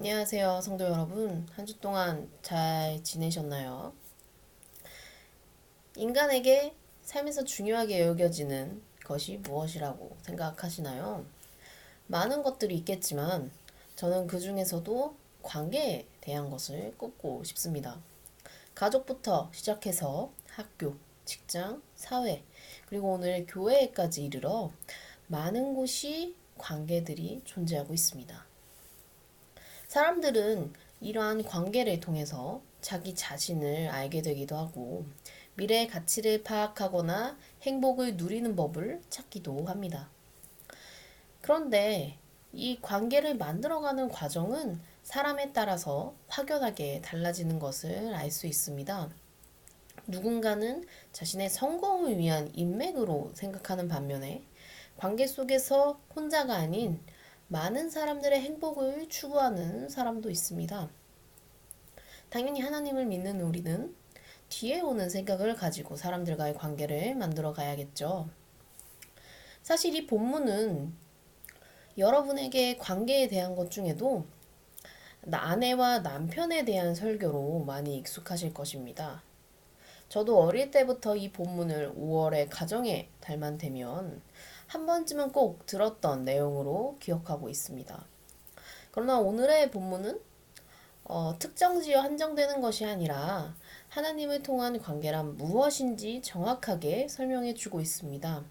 안녕하세요, 성도 여러분. 한 주 동안 잘 지내셨나요? 인간에게 삶에서 중요하게 여겨지는 것이 무엇이라고 생각하시나요? 많은 것들이 있겠지만, 저는 그 중에서도 관계에 대한 것을 꼽고 싶습니다. 가족부터 시작해서 학교, 직장, 사회, 그리고 오늘 교회까지 이르러 많은 곳이 관계들이 존재하고 있습니다. 사람들은 이러한 관계를 통해서 자기 자신을 알게 되기도 하고 미래의 가치를 파악하거나 행복을 누리는 법을 찾기도 합니다. 그런데 이 관계를 만들어가는 과정은 사람에 따라서 확연하게 달라지는 것을 알 수 있습니다. 누군가는 자신의 성공을 위한 인맥으로 생각하는 반면에 관계 속에서 혼자가 아닌 많은 사람들의 행복을 추구하는 사람도 있습니다. 당연히 하나님을 믿는 우리는 뒤에 오는 생각을 가지고 사람들과의 관계를 만들어 가야겠죠. 사실 이 본문은 여러분에게 관계에 대한 것 중에도 아내와 남편에 대한 설교로 많이 익숙하실 것입니다. 저도 어릴 때부터 이 본문을 5월의 가정의 달만 되면 한 번쯤은 꼭 들었던 내용으로 기억하고 있습니다. 그러나 오늘의 본문은 특정지어 한정되는 것이 아니라 하나님을 통한 관계란 무엇인지 정확하게 설명해 주고 있습니다.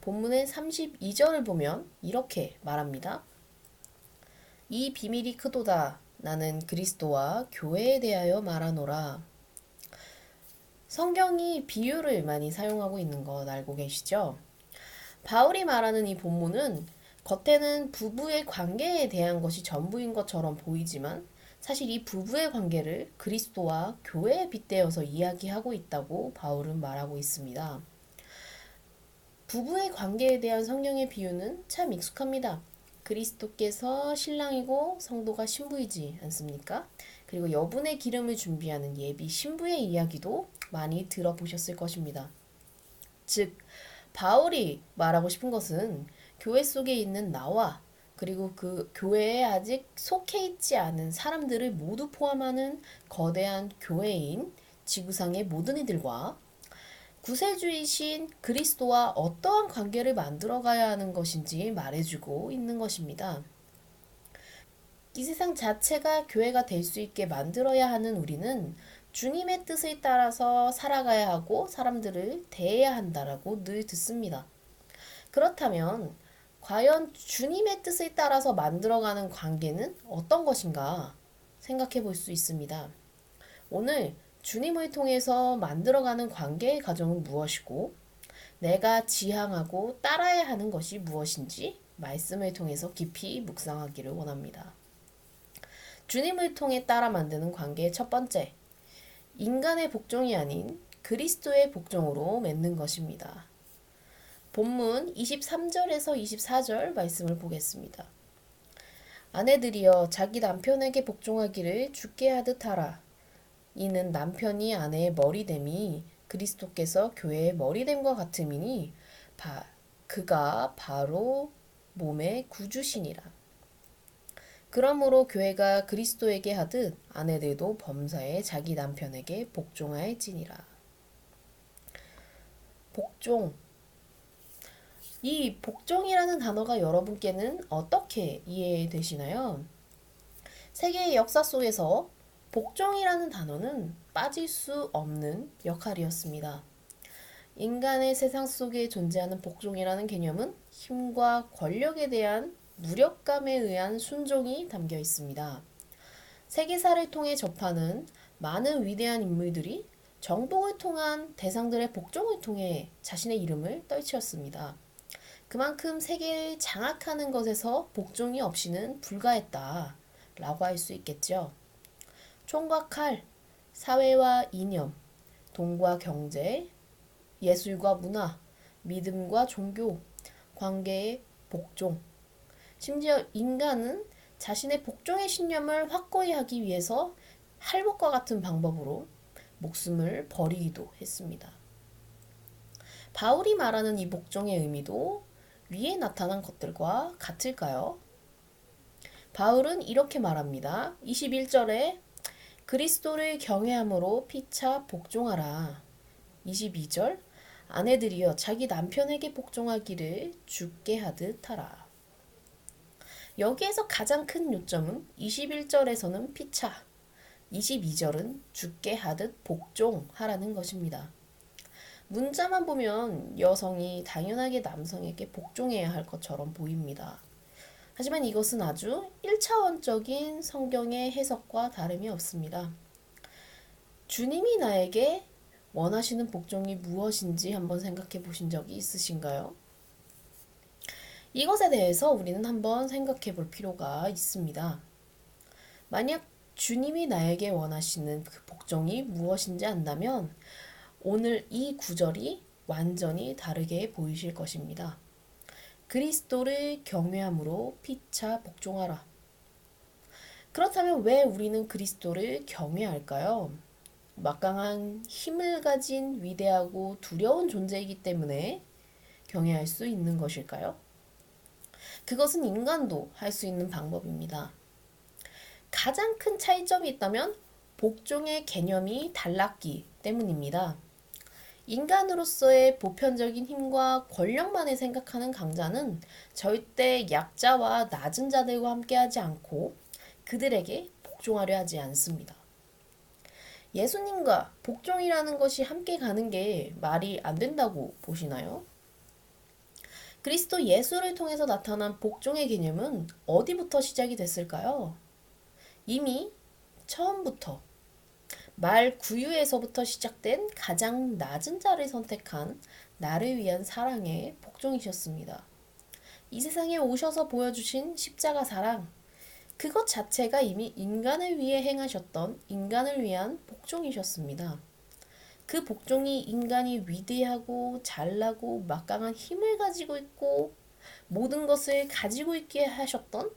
본문의 32절을 보면 이렇게 말합니다. 이 비밀이 크도다. 나는 그리스도와 교회에 대하여 말하노라. 성경이 비유를 많이 사용하고 있는 것 알고 계시죠? 바울이 말하는 이 본문은 겉에는 부부의 관계에 대한 것이 전부인 것처럼 보이지만 사실 이 부부의 관계를 그리스도와 교회에 빗대어서 이야기하고 있다고 바울은 말하고 있습니다. 부부의 관계에 대한 성경의 비유는 참 익숙합니다. 그리스도께서 신랑이고 성도가 신부이지 않습니까? 그리고 여분의 기름을 준비하는 예비 신부의 이야기도 많이 들어보셨을 것입니다. 즉, 바울이 말하고 싶은 것은 교회 속에 있는 나와 그리고 그 교회에 아직 속해 있지 않은 사람들을 모두 포함하는 거대한 교회인 지구상의 모든 이들과 구세주이신 그리스도와 어떠한 관계를 만들어 가야 하는 것인지 말해주고 있는 것입니다. 이 세상 자체가 교회가 될 수 있게 만들어야 하는 우리는 주님의 뜻을 따라서 살아가야 하고 사람들을 대해야 한다라고 늘 듣습니다. 그렇다면 과연 주님의 뜻을 따라서 만들어가는 관계는 어떤 것인가 생각해 볼 수 있습니다. 오늘 주님을 통해서 만들어가는 관계의 가정은 무엇이고 내가 지향하고 따라야 하는 것이 무엇인지 말씀을 통해서 깊이 묵상하기를 원합니다. 주님을 통해 따라 만드는 관계의 첫 번째, 인간의 복종이 아닌 그리스도의 복종으로 맺는 것입니다. 본문 23절에서 24절 말씀을 보겠습니다. 아내들이여 자기 남편에게 복종하기를 주께 하듯 하라. 이는 남편이 아내의 머리됨이 그리스도께서 교회의 머리됨과 같음이니 그가 바로 몸의 구주시니라. 그러므로 교회가 그리스도에게 하듯 아내들도 범사에 자기 남편에게 복종할지니라. 복종. 이 복종이라는 단어가 여러분께는 어떻게 이해되시나요? 세계의 역사 속에서 복종이라는 단어는 빠질 수 없는 역할이었습니다. 인간의 세상 속에 존재하는 복종이라는 개념은 힘과 권력에 대한 무력감에 의한 순종이 담겨 있습니다. 세계사를 통해 접하는 많은 위대한 인물들이 정복을 통한 대상들의 복종을 통해 자신의 이름을 떨치었습니다. 그만큼 세계를 장악하는 것에서 복종이 없이는 불가했다 라고 할 수 있겠죠. 총과 칼, 사회와 이념, 돈과 경제, 예술과 문화, 믿음과 종교, 관계의 복종. 심지어 인간은 자신의 복종의 신념을 확고히 하기 위해서 할복과 같은 방법으로 목숨을 버리기도 했습니다. 바울이 말하는 이 복종의 의미도 위에 나타난 것들과 같을까요? 바울은 이렇게 말합니다. 21절에 그리스도를 경외함으로 피차 복종하라. 22절 아내들이여 자기 남편에게 복종하기를 주께 하듯 하라. 여기에서 가장 큰 요점은 21절에서는 피차, 22절은 주께 하듯 복종하라는 것입니다. 문자만 보면 여성이 당연하게 남성에게 복종해야 할 것처럼 보입니다. 하지만 이것은 아주 1차원적인 성경의 해석과 다름이 없습니다. 주님이 나에게 원하시는 복종이 무엇인지 한번 생각해 보신 적이 있으신가요? 이것에 대해서 우리는 한번 생각해 볼 필요가 있습니다. 만약 주님이 나에게 원하시는 그 복종이 무엇인지 안다면 오늘 이 구절이 완전히 다르게 보이실 것입니다. 그리스도를 경외함으로 피차 복종하라. 그렇다면 왜 우리는 그리스도를 경외할까요? 막강한 힘을 가진 위대하고 두려운 존재이기 때문에 경외할 수 있는 것일까요? 그것은 인간도 할 수 있는 방법입니다. 가장 큰 차이점이 있다면 복종의 개념이 달랐기 때문입니다. 인간으로서의 보편적인 힘과 권력만을 생각하는 강자는 절대 약자와 낮은 자들과 함께하지 않고 그들에게 복종하려 하지 않습니다. 예수님과 복종이라는 것이 함께 가는 게 말이 안 된다고 보시나요? 그리스도 예수를 통해서 나타난 복종의 개념은 어디부터 시작이 됐을까요? 이미 처음부터 말 구유에서부터 시작된 가장 낮은 자를 선택한 나를 위한 사랑의 복종이셨습니다. 이 세상에 오셔서 보여주신 십자가 사랑, 그것 자체가 이미 인간을 위해 행하셨던 인간을 위한 복종이셨습니다. 그 복종이 인간이 위대하고 잘나고 막강한 힘을 가지고 있고 모든 것을 가지고 있게 하셨던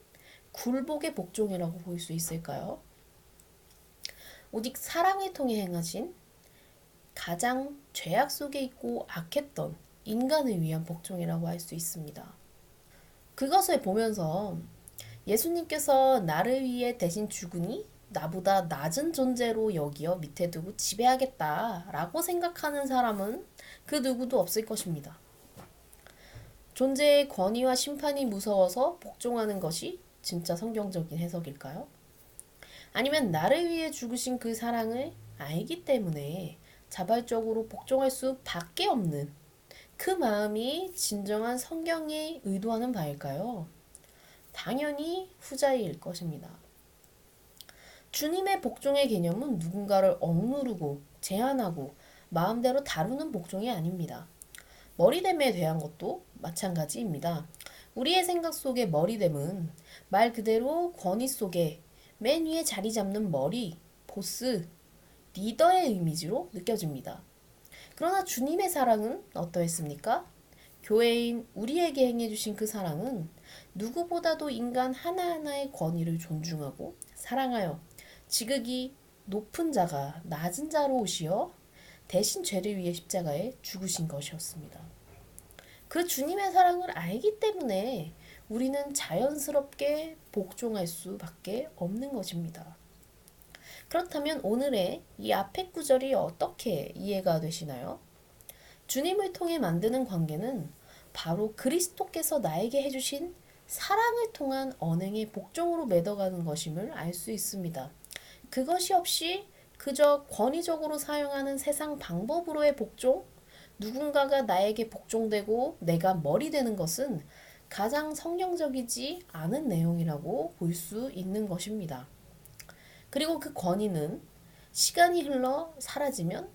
굴복의 복종이라고 볼 수 있을까요? 오직 사랑을 통해 행하신 가장 죄악 속에 있고 악했던 인간을 위한 복종이라고 할 수 있습니다. 그것을 보면서 예수님께서 나를 위해 대신 죽으니 나보다 낮은 존재로 여기어 밑에 두고 지배하겠다라고 생각하는 사람은 그 누구도 없을 것입니다. 존재의 권위와 심판이 무서워서 복종하는 것이 진짜 성경적인 해석일까요? 아니면 나를 위해 죽으신 그 사랑을 알기 때문에 자발적으로 복종할 수밖에 없는 그 마음이 진정한 성경이 의도하는 바일까요? 당연히 후자일 것입니다. 주님의 복종의 개념은 누군가를 억누르고 제한하고 마음대로 다루는 복종이 아닙니다. 머리됨에 대한 것도 마찬가지입니다. 우리의 생각 속의 머리됨은 말 그대로 권위 속에 맨 위에 자리 잡는 머리, 보스, 리더의 이미지로 느껴집니다. 그러나 주님의 사랑은 어떠했습니까? 교회인 우리에게 행해주신 그 사랑은 누구보다도 인간 하나하나의 권위를 존중하고 사랑하여 지극히 높은 자가 낮은 자로 오시어 대신 죄를 위해 십자가에 죽으신 것이었습니다. 그 주님의 사랑을 알기 때문에 우리는 자연스럽게 복종할 수밖에 없는 것입니다. 그렇다면 오늘의 이 앞의 구절이 어떻게 이해가 되시나요? 주님을 통해 만드는 관계는 바로 그리스도께서 나에게 해주신 사랑을 통한 언행의 복종으로 맺어가는 것임을 알 수 있습니다. 그것이 없이 그저 권위적으로 사용하는 세상 방법으로의 복종, 누군가가 나에게 복종되고 내가 머리 되는 것은 가장 성경적이지 않은 내용이라고 볼 수 있는 것입니다. 그리고 그 권위는 시간이 흘러 사라지면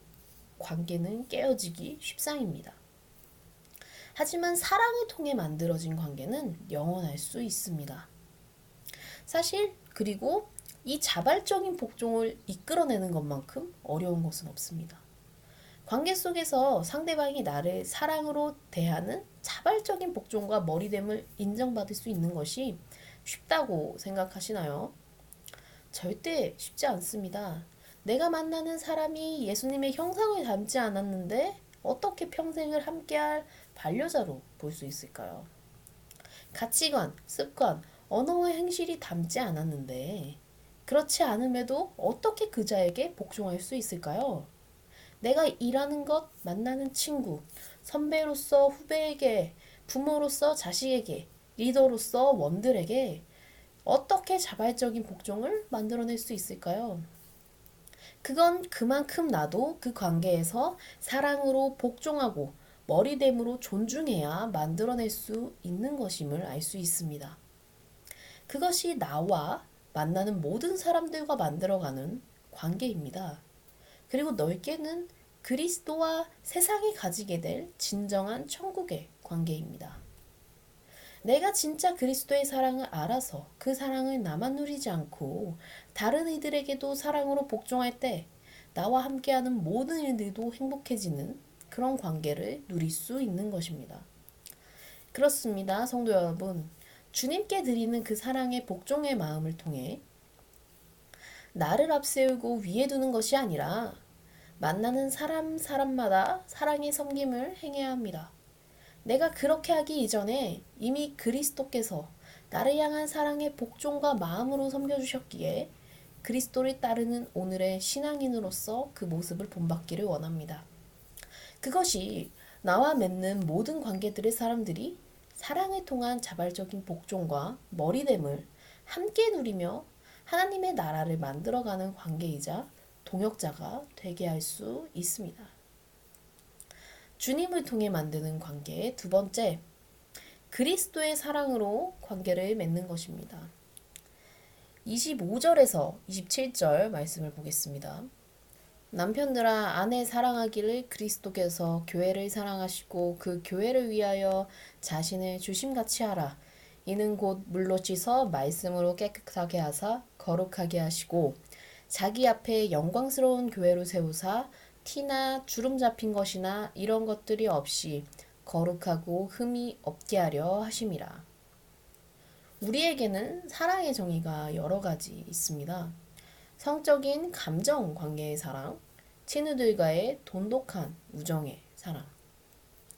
관계는 깨어지기 쉽상입니다. 하지만 사랑을 통해 만들어진 관계는 영원할 수 있습니다. 사실 그리고 이 자발적인 복종을 이끌어내는 것만큼 어려운 것은 없습니다. 관계 속에서 상대방이 나를 사랑으로 대하는 자발적인 복종과 머리됨을 인정받을 수 있는 것이 쉽다고 생각하시나요? 절대 쉽지 않습니다. 내가 만나는 사람이 예수님의 형상을 닮지 않았는데 어떻게 평생을 함께할 반려자로 볼 수 있을까요? 가치관, 습관, 언어와 행실이 닮지 않았는데 그렇지 않음에도 어떻게 그자에게 복종할 수 있을까요? 내가 일하는 것, 만나는 친구, 선배로서 후배에게, 부모로서 자식에게, 리더로서 원들에게 어떻게 자발적인 복종을 만들어낼 수 있을까요? 그건 그만큼 나도 그 관계에서 사랑으로 복종하고 머리됨으로 존중해야 만들어낼 수 있는 것임을 알 수 있습니다. 그것이 나와 만나는 모든 사람들과 만들어가는 관계입니다. 그리고 넓게는 그리스도와 세상이 가지게 될 진정한 천국의 관계입니다. 내가 진짜 그리스도의 사랑을 알아서 그 사랑을 나만 누리지 않고 다른 이들에게도 사랑으로 복종할 때 나와 함께하는 모든 일들도 행복해지는 그런 관계를 누릴 수 있는 것입니다. 그렇습니다, 성도 여러분. 주님께 드리는 그 사랑의 복종의 마음을 통해 나를 앞세우고 위에 두는 것이 아니라 만나는 사람마다 사랑의 섬김을 행해야 합니다. 내가 그렇게 하기 이전에 이미 그리스도께서 나를 향한 사랑의 복종과 마음으로 섬겨주셨기에 그리스도를 따르는 오늘의 신앙인으로서 그 모습을 본받기를 원합니다. 그것이 나와 맺는 모든 관계들의 사람들이 사랑을 통한 자발적인 복종과 머리됨을 함께 누리며 하나님의 나라를 만들어가는 관계이자 동역자가 되게 할 수 있습니다. 주님을 통해 만드는 관계의 두 번째, 그리스도의 사랑으로 관계를 맺는 것입니다. 25절에서 27절 말씀을 보겠습니다. 남편들아 아내 사랑하기를 그리스도께서 교회를 사랑하시고 그 교회를 위하여 자신을 주심같이 하라. 이는 곧 물로 씻어 말씀으로 깨끗하게 하사 거룩하게 하시고 자기 앞에 영광스러운 교회로 세우사 티나 주름 잡힌 것이나 이런 것들이 없이 거룩하고 흠이 없게 하려 하심이라. 우리에게는 사랑의 정의가 여러 가지 있습니다. 성적인 감정 관계의 사랑, 친구들과의 돈독한 우정의 사랑,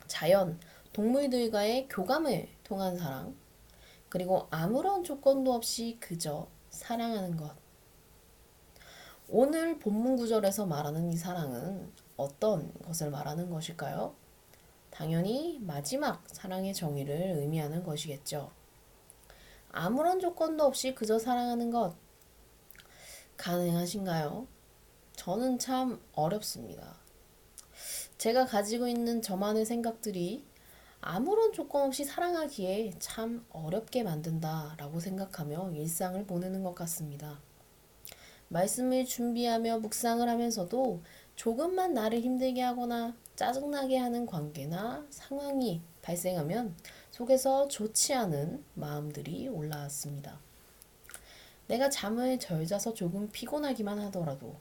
자연, 동물들과의 교감을 통한 사랑, 그리고 아무런 조건도 없이 그저 사랑하는 것. 오늘 본문 구절에서 말하는 이 사랑은 어떤 것을 말하는 것일까요? 당연히 마지막 사랑의 정의를 의미하는 것이겠죠. 아무런 조건도 없이 그저 사랑하는 것. 가능하신가요? 저는 참 어렵습니다. 제가 가지고 있는 저만의 생각들이 아무런 조건 없이 사랑하기에 참 어렵게 만든다라고 생각하며 일상을 보내는 것 같습니다. 말씀을 준비하며 묵상을 하면서도 조금만 나를 힘들게 하거나 짜증나게 하는 관계나 상황이 발생하면 속에서 좋지 않은 마음들이 올라왔습니다. 내가 잠을 덜 자서 조금 피곤하기만 하더라도,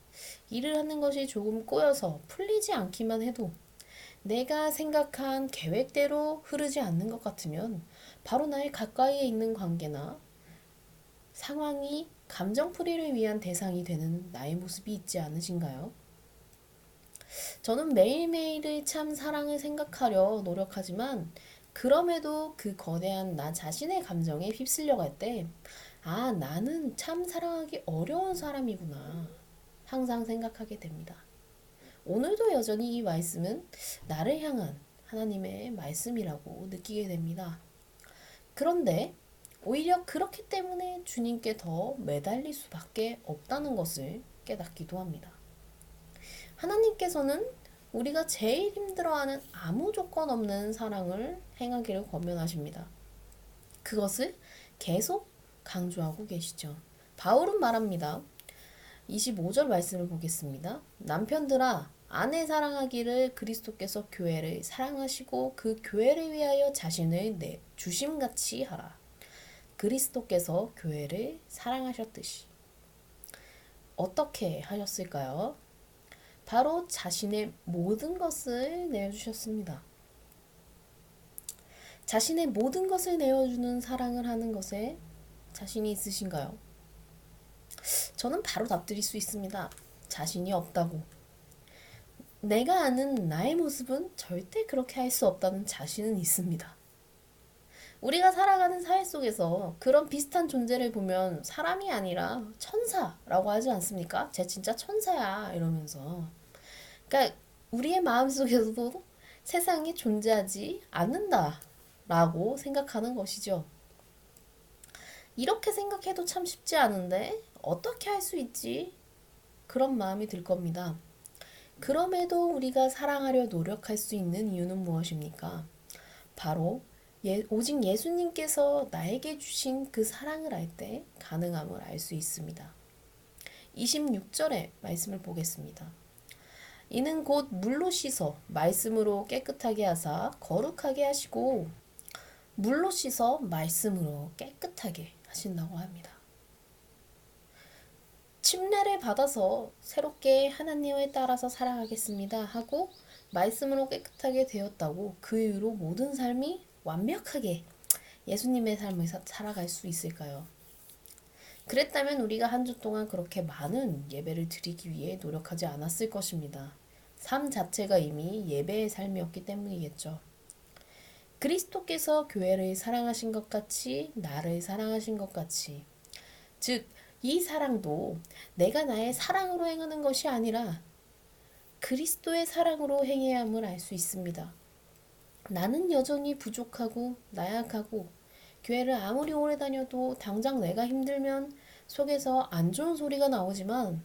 일을 하는 것이 조금 꼬여서 풀리지 않기만 해도, 내가 생각한 계획대로 흐르지 않는 것 같으면 바로 나의 가까이에 있는 관계나 상황이 감정풀이를 위한 대상이 되는 나의 모습이 있지 않으신가요? 저는 매일매일의 참 사랑을 생각하려 노력하지만 그럼에도 그 거대한 나 자신의 감정에 휩쓸려 갈 때, 아, 나는 참 사랑하기 어려운 사람이구나. 항상 생각하게 됩니다. 오늘도 여전히 이 말씀은 나를 향한 하나님의 말씀이라고 느끼게 됩니다. 그런데 오히려 그렇기 때문에 주님께 더 매달릴 수밖에 없다는 것을 깨닫기도 합니다. 하나님께서는 우리가 제일 힘들어하는 아무 조건 없는 사랑을 행하기를 권면하십니다. 그것을 계속 강조하고 계시죠. 바울은 말합니다. 25절 말씀을 보겠습니다. 남편들아 아내 사랑하기를 그리스도께서 교회를 사랑하시고 그 교회를 위하여 자신을 내 주심같이 하라. 그리스도께서 교회를 사랑하셨듯이. 어떻게 하셨을까요? 바로 자신의 모든 것을 내어주셨습니다. 자신의 모든 것을 내어주는 사랑을 하는 것에 자신이 있으신가요? 저는 바로 답드릴 수 있습니다. 자신이 없다고. 내가 아는 나의 모습은 절대 그렇게 할 수 없다는 자신은 있습니다. 우리가 살아가는 사회 속에서 그런 비슷한 존재를 보면 사람이 아니라 천사라고 하지 않습니까? 쟤 진짜 천사야 이러면서. 그러니까 우리의 마음속에서도 세상에 존재하지 않는다라고 생각하는 것이죠. 이렇게 생각해도 참 쉽지 않은데 어떻게 할 수 있지? 그런 마음이 들 겁니다. 그럼에도 우리가 사랑하려 노력할 수 있는 이유는 무엇입니까? 바로 오직 예수님께서 나에게 주신 그 사랑을 알 때 가능함을 알 수 있습니다. 26절의 말씀을 보겠습니다. 이는 곧 물로 씻어 말씀으로 깨끗하게 하사 거룩하게 하시고 물로 씻어 말씀으로 깨끗하게 하신다고 합니다. 침례를 받아서 새롭게 하나님을 따라서 살아가겠습니다 하고 말씀으로 깨끗하게 되었다고 그 이후로 모든 삶이 완벽하게 예수님의 삶을 살아갈 수 있을까요? 그랬다면 우리가 한 주 동안 그렇게 많은 예배를 드리기 위해 노력하지 않았을 것입니다. 삶 자체가 이미 예배의 삶이었기 때문이겠죠. 그리스도께서 교회를 사랑하신 것 같이 나를 사랑하신 것 같이 즉 이 사랑도 내가 나의 사랑으로 행하는 것이 아니라 그리스도의 사랑으로 행해야 함을 알 수 있습니다. 나는 여전히 부족하고 나약하고 교회를 아무리 오래 다녀도 당장 내가 힘들면 속에서 안 좋은 소리가 나오지만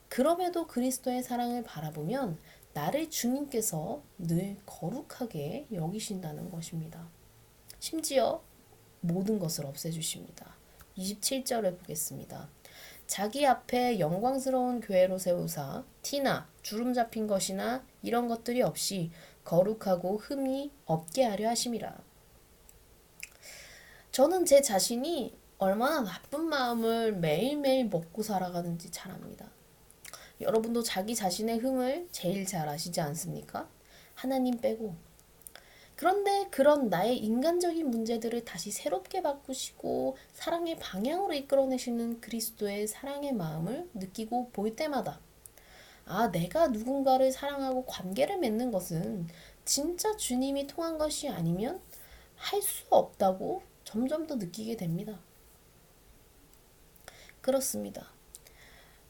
그럼에도 그리스도의 사랑을 바라보면 나를 주님께서 늘 거룩하게 여기신다는 것입니다. 심지어 모든 것을 없애주십니다. 27절을 보겠습니다. 자기 앞에 영광스러운 교회로 세우사 티나 주름 잡힌 것이나 이런 것들이 없이 거룩하고 흠이 없게 하려 하심이라. 저는 제 자신이 얼마나 나쁜 마음을 매일매일 먹고 살아가는지 잘 압니다. 여러분도 자기 자신의 흠을 제일 잘 아시지 않습니까? 하나님 빼고. 그런데 그런 나의 인간적인 문제들을 다시 새롭게 바꾸시고 사랑의 방향으로 이끌어내시는 그리스도의 사랑의 마음을 느끼고 볼 때마다 내가 누군가를 사랑하고 관계를 맺는 것은 진짜 주님이 통한 것이 아니면 할 수 없다고 점점 더 느끼게 됩니다. 그렇습니다.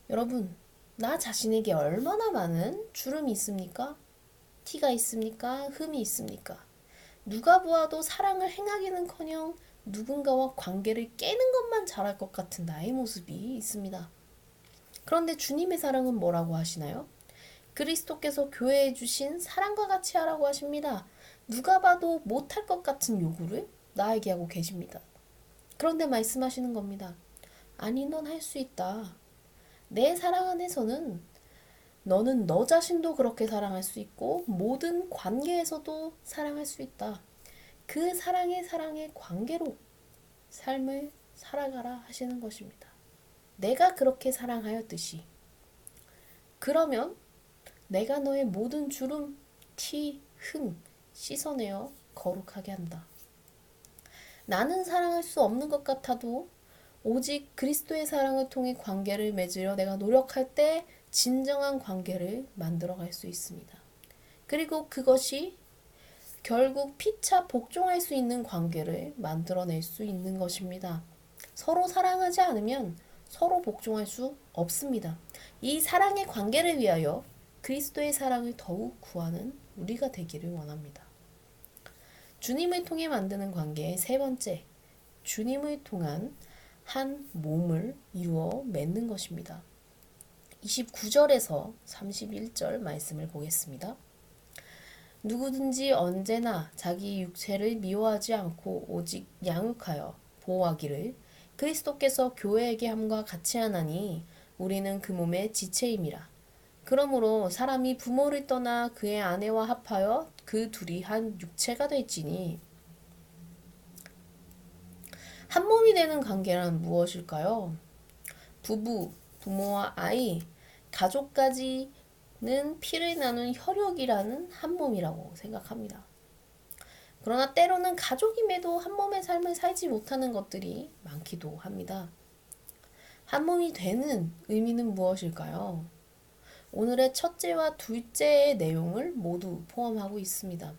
여러분, 나 자신에게 얼마나 많은 주름이 있습니까? 티가 있습니까? 흠이 있습니까? 누가 보아도 사랑을 행하기는커녕 누군가와 관계를 깨는 것만 잘할 것 같은 나의 모습이 있습니다. 그런데 주님의 사랑은 뭐라고 하시나요? 그리스도께서 교회에 주신 사랑과 같이 하라고 하십니다. 누가 봐도 못할 것 같은 요구를 나에게 하고 계십니다. 그런데 말씀하시는 겁니다. 아니, 넌 할 수 있다. 내 사랑 안에서는 너는 너 자신도 그렇게 사랑할 수 있고 모든 관계에서도 사랑할 수 있다. 그 사랑의 관계로 삶을 살아가라 하시는 것입니다. 내가 그렇게 사랑하였듯이. 그러면 내가 너의 모든 주름, 티, 흠 씻어내어 거룩하게 한다. 나는 사랑할 수 없는 것 같아도 오직 그리스도의 사랑을 통해 관계를 맺으려 내가 노력할 때 진정한 관계를 만들어갈 수 있습니다. 그리고 그것이 결국 피차 복종할 수 있는 관계를 만들어낼 수 있는 것입니다. 서로 사랑하지 않으면 서로 복종할 수 없습니다. 이 사랑의 관계를 위하여 그리스도의 사랑을 더욱 구하는 우리가 되기를 원합니다. 주님을 통해 만드는 관계의 세 번째, 주님을 통한 한 몸을 이루어 맺는 것입니다. 29절에서 31절 말씀을 보겠습니다. 누구든지 언제나 자기 육체를 미워하지 않고 오직 양육하여 보호하기를 그리스도께서 교회에게 함과 같이 하나니 우리는 그 몸의 지체임이라. 그러므로 사람이 부모를 떠나 그의 아내와 합하여 그 둘이 한 육체가 될지니. 한 몸이 되는 관계란 무엇일까요? 부부, 부모와 아이, 가족까지는 피를 나눈 혈육이라는 한 몸이라고 생각합니다. 그러나 때로는 가족임에도 한 몸의 삶을 살지 못하는 것들이 많기도 합니다. 한 몸이 되는 의미는 무엇일까요? 오늘의 첫째와 둘째의 내용을 모두 포함하고 있습니다.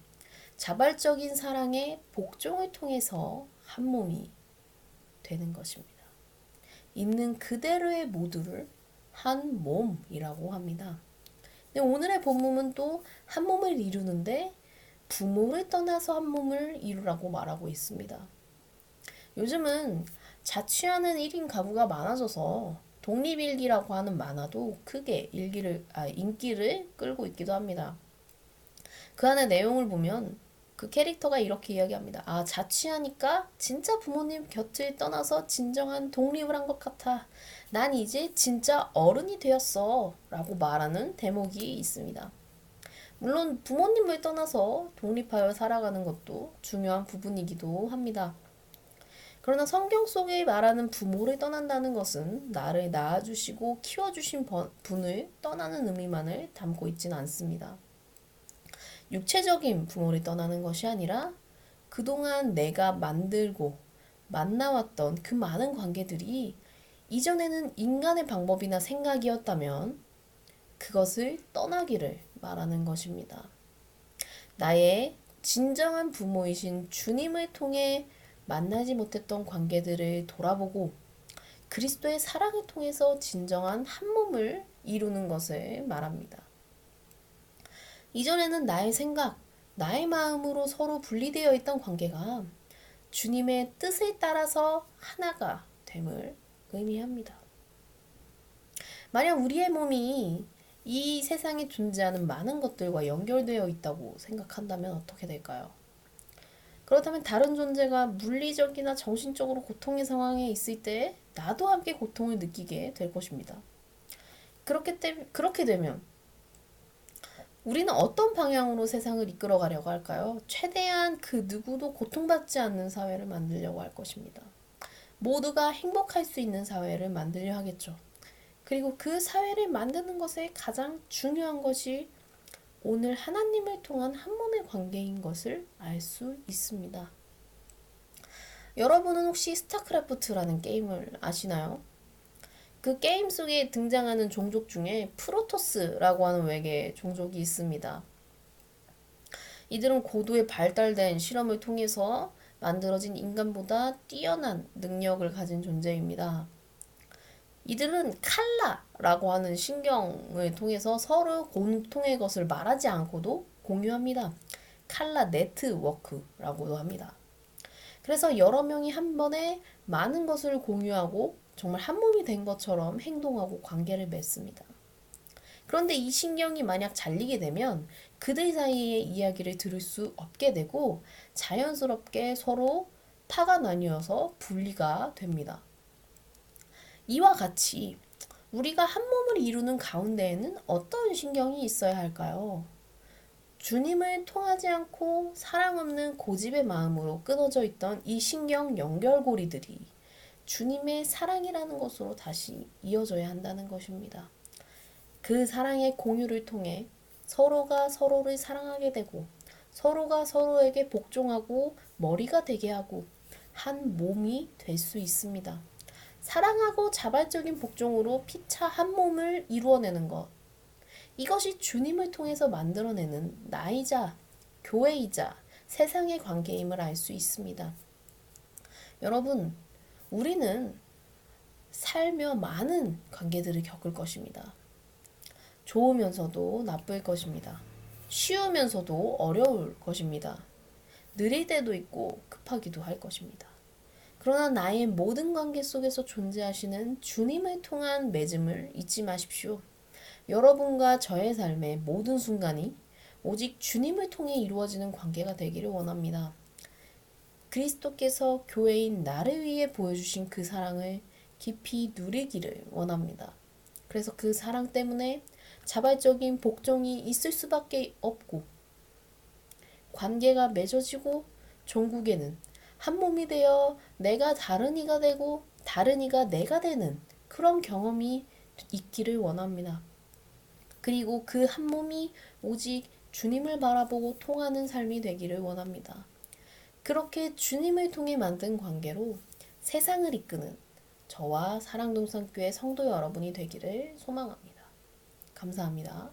자발적인 사랑의 복종을 통해서 한 몸이 되는 것입니다. 있는 그대로의 모두를 한 몸이라고 합니다. 근데 오늘의 본문은 또 한 몸을 이루는데 부모를 떠나서 한 몸을 이루라고 말하고 있습니다. 요즘은 자취하는 1인 가구가 많아져서 독립일기라고 하는 만화도 크게 인기를 끌고 있기도 합니다. 그 안의 내용을 보면 그 캐릭터가 이렇게 이야기합니다. 아, 자취하니까 진짜 부모님 곁을 떠나서 진정한 독립을 한 것 같아. 난 이제 진짜 어른이 되었어. 라고 말하는 대목이 있습니다. 물론 부모님을 떠나서 독립하여 살아가는 것도 중요한 부분이기도 합니다. 그러나 성경 속에 말하는 부모를 떠난다는 것은 나를 낳아주시고 키워주신 분을 떠나는 의미만을 담고 있지는 않습니다. 육체적인 부모를 떠나는 것이 아니라 그동안 내가 만들고 만나왔던 그 많은 관계들이 이전에는 인간의 방법이나 생각이었다면 그것을 떠나기를 말하는 것입니다. 나의 진정한 부모이신 주님을 통해 만나지 못했던 관계들을 돌아보고 그리스도의 사랑을 통해서 진정한 한 몸을 이루는 것을 말합니다. 이전에는 나의 생각, 나의 마음으로 서로 분리되어 있던 관계가 주님의 뜻을 따라서 하나가 됨을 의미합니다. 만약 우리의 몸이 이 세상에 존재하는 많은 것들과 연결되어 있다고 생각한다면 어떻게 될까요? 그렇다면 다른 존재가 물리적이나 정신적으로 고통의 상황에 있을 때 나도 함께 고통을 느끼게 될 것입니다. 그렇게 되면 우리는 어떤 방향으로 세상을 이끌어 가려고 할까요? 최대한 그 누구도 고통받지 않는 사회를 만들려고 할 것입니다. 모두가 행복할 수 있는 사회를 만들려 하겠죠. 그리고 그 사회를 만드는 것에 가장 중요한 것이 오늘 하나님을 통한 한 몸의 관계인 것을 알 수 있습니다. 여러분은 혹시 스타크래프트라는 게임을 아시나요? 그 게임 속에 등장하는 종족 중에 프로토스라고 하는 외계 종족이 있습니다. 이들은 고도의 발달된 실험을 통해서 만들어진 인간보다 뛰어난 능력을 가진 존재입니다. 이들은 칼라라고 하는 신경을 통해서 서로 공통의 것을 말하지 않고도 공유합니다. 칼라 네트워크라고도 합니다. 그래서 여러 명이 한 번에 많은 것을 공유하고 정말 한 몸이 된 것처럼 행동하고 관계를 맺습니다. 그런데 이 신경이 만약 잘리게 되면 그들 사이의 이야기를 들을 수 없게 되고 자연스럽게 서로 파가 나뉘어서 분리가 됩니다. 이와 같이 우리가 한 몸을 이루는 가운데에는 어떤 신경이 있어야 할까요? 주님을 통하지 않고 사랑 없는 고집의 마음으로 끊어져 있던 이 신경 연결고리들이 주님의 사랑이라는 것으로 다시 이어져야 한다는 것입니다. 그 사랑의 공유를 통해 서로가 서로를 사랑하게 되고 서로가 서로에게 복종하고 머리가 되게 하고 한 몸이 될 수 있습니다. 사랑하고 자발적인 복종으로 피차 한 몸을 이루어내는 것. 이것이 주님을 통해서 만들어내는 나이자 교회이자 세상의 관계임을 알 수 있습니다. 여러분, 우리는 살며 많은 관계들을 겪을 것입니다. 좋으면서도 나쁠 것입니다. 쉬우면서도 어려울 것입니다. 느릴 때도 있고 급하기도 할 것입니다. 그러나 나의 모든 관계 속에서 존재하시는 주님을 통한 맺음을 잊지 마십시오. 여러분과 저의 삶의 모든 순간이 오직 주님을 통해 이루어지는 관계가 되기를 원합니다. 그리스도께서 교회인 나를 위해 보여주신 그 사랑을 깊이 누리기를 원합니다. 그래서 그 사랑 때문에 자발적인 복종이 있을 수밖에 없고 관계가 맺어지고 종국에는 한 몸이 되어 내가 다른 이가 되고 다른 이가 내가 되는 그런 경험이 있기를 원합니다. 그리고 그 한 몸이 오직 주님을 바라보고 통하는 삶이 되기를 원합니다. 그렇게 주님을 통해 만든 관계로 세상을 이끄는 저와 사랑동산교회 성도 여러분이 되기를 소망합니다. 감사합니다.